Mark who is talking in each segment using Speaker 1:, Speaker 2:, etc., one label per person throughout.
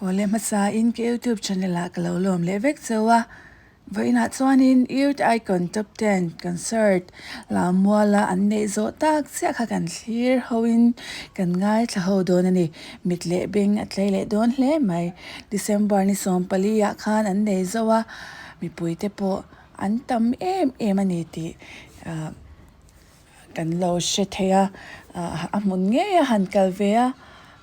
Speaker 1: Ole masa in ke YouTube channel la kalolom levek sewa vai na chuan in youth icon top 10 concert la muala anne zo tak sia kha kan thlir hoin kan ngai thla ho don ani mitle beng atlele don hle mai December ni som pali ya khan anne zowa mi puite po an tam em ani ti kan lo she theya amun nge ya han kalvea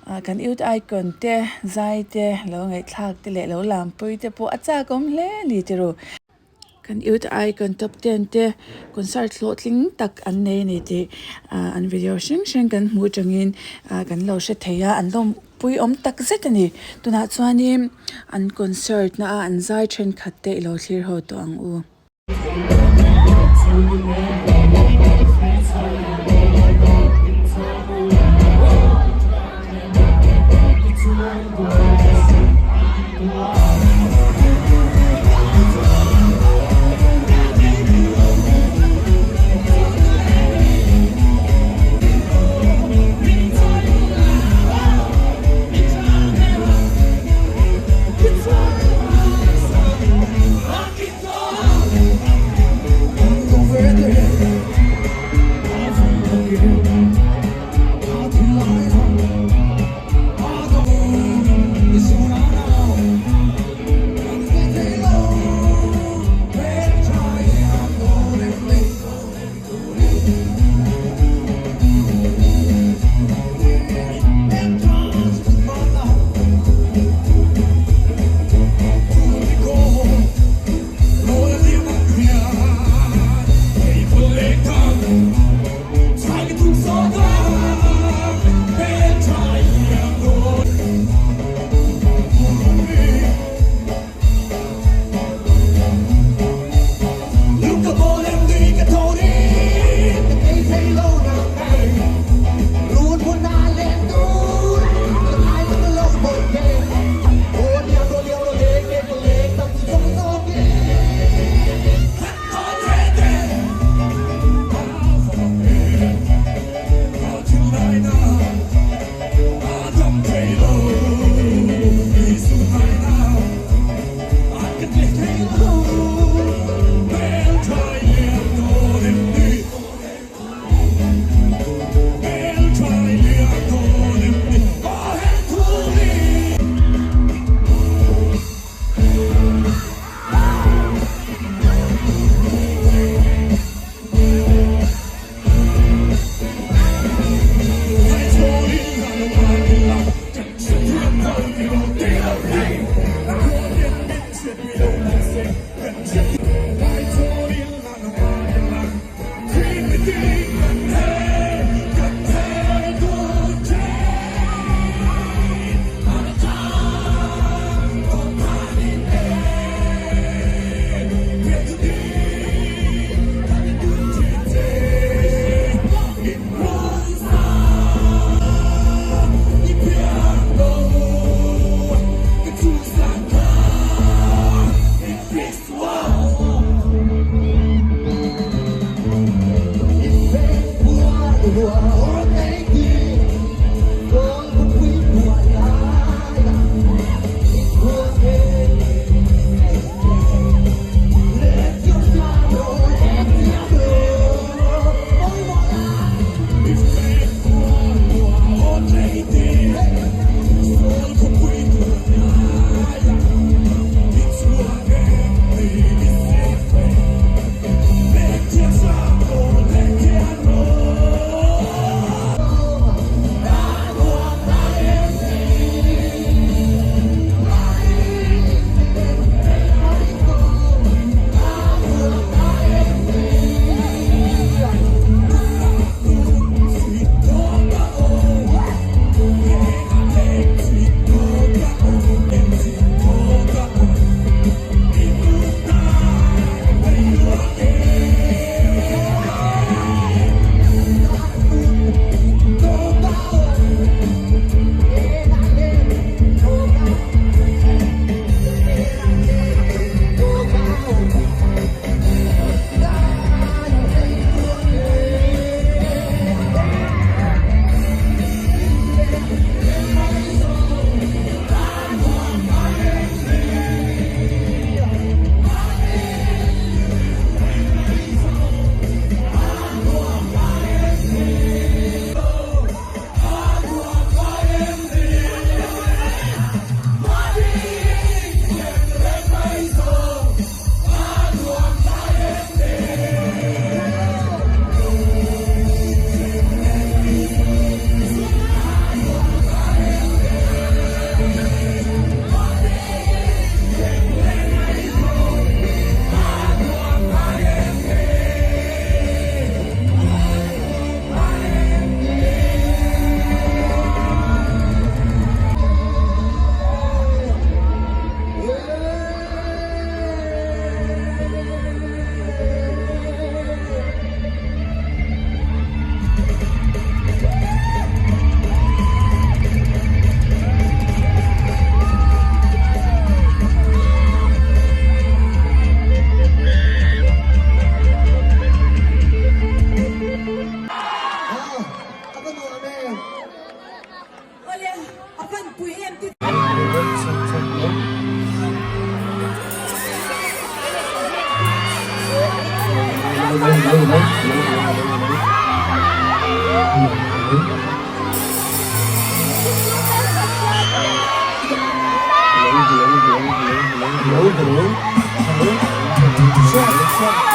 Speaker 1: kan youth icon te zai te lo ngai thlak te le lo lam pui te po acha kom hle ni te ro kan youth icon top 10 te concert tling tak an nei ni ti an video shing kan hmu tangin kan lo she theya an lom pui om tak zet ani tuna chuani an concert na an zai then khat te lo thlir ho to ang u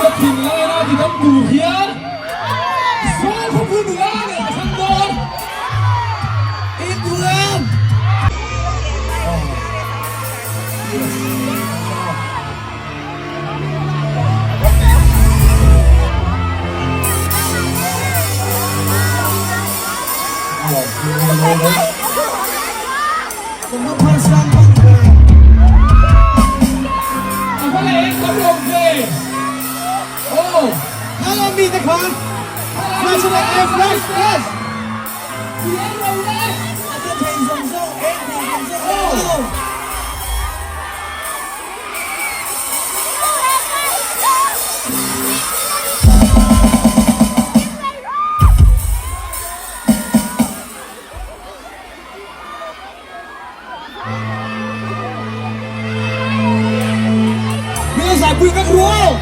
Speaker 2: Das Finale, die dann du hier. So vom Finale, von dort. In Duran. Semua pasang bangkai. Apa lagi kamu okey? Oh, halo minta kan? Flash like flash flash. Dia boleh. Ada tenzong so, tenzong so. Oh. Bui các ruộng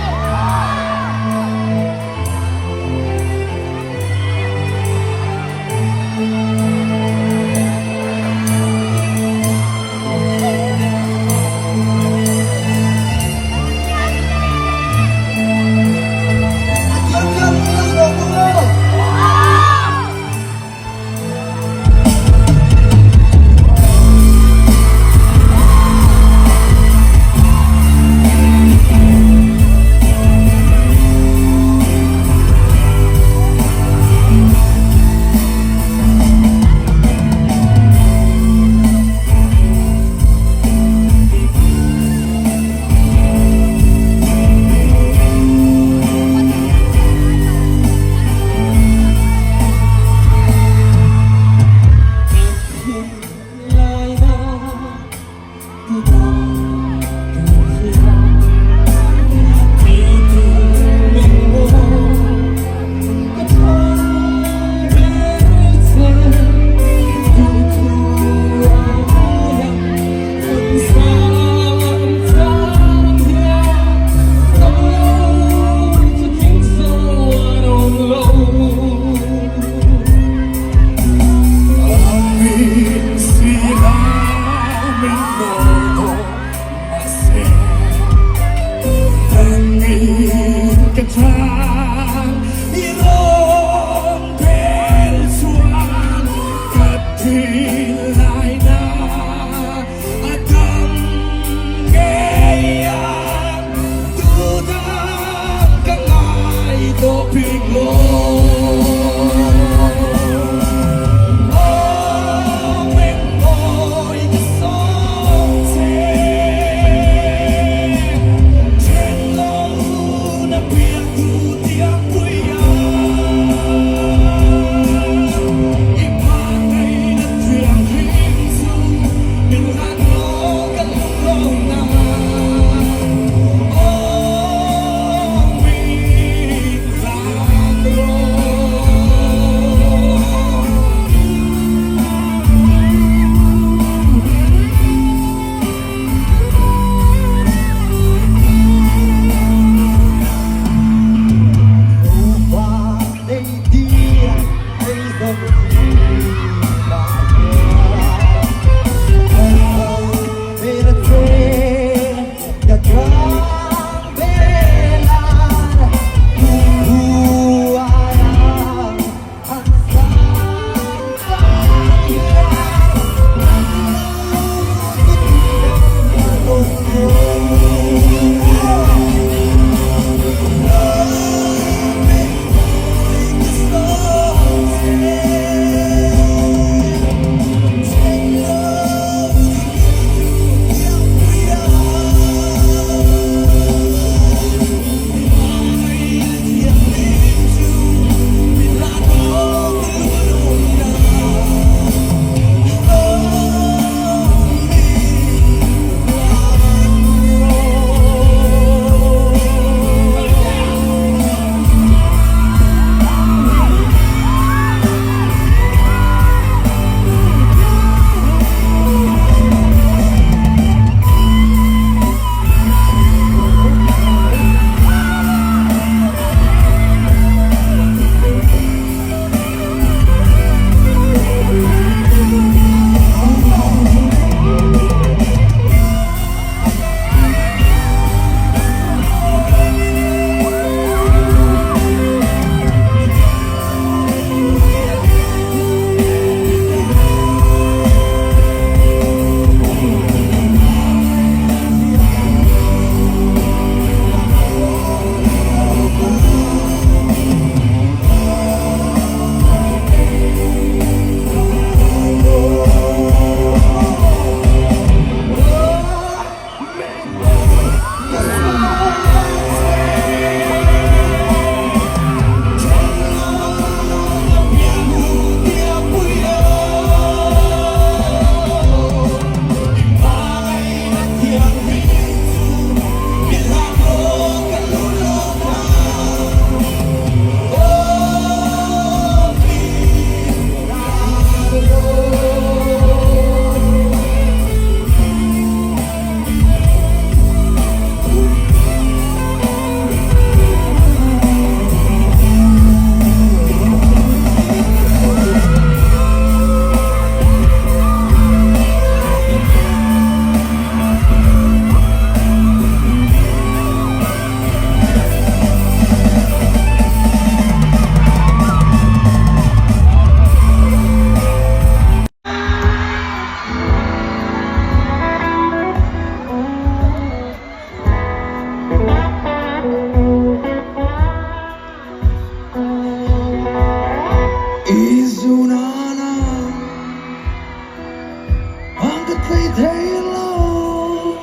Speaker 2: thấy lâu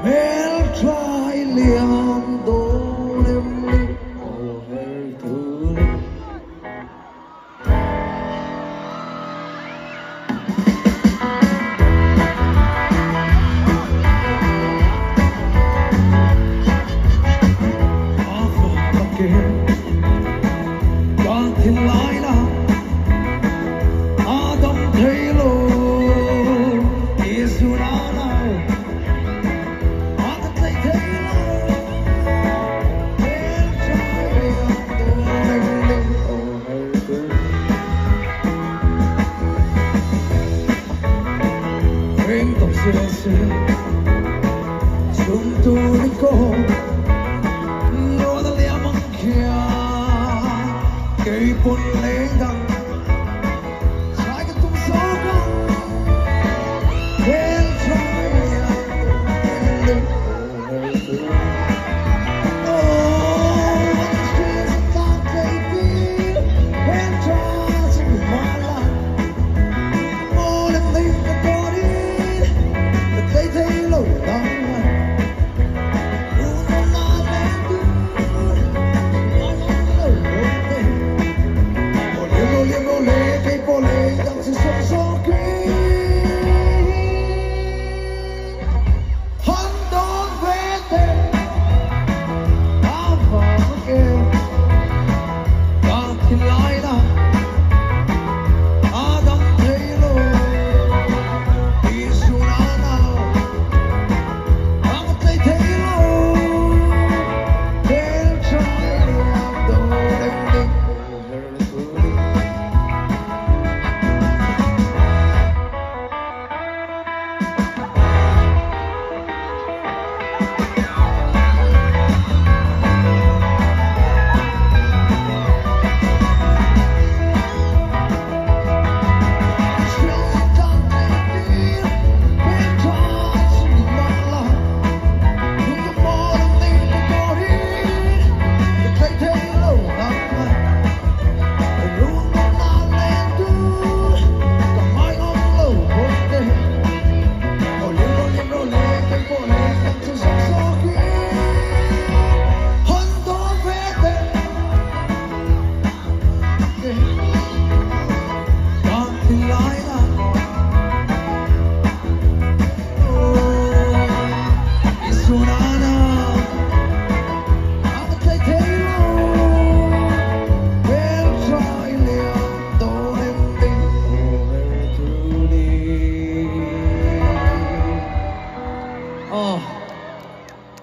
Speaker 2: mel trai liam đô em đi ô hơi thứ Quang thiên lại là Adam thấy lô Giêsu nào nào Adam thấy lô Bên trái tôi anh linh ô hơi cười Bên tổng xưa xưa Chúng tôi đi cô cây bồn lên đằng trái cái tung gió con bên trái lên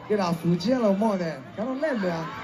Speaker 2: cái nào phụ chia là mọi này cái nó lên rồi à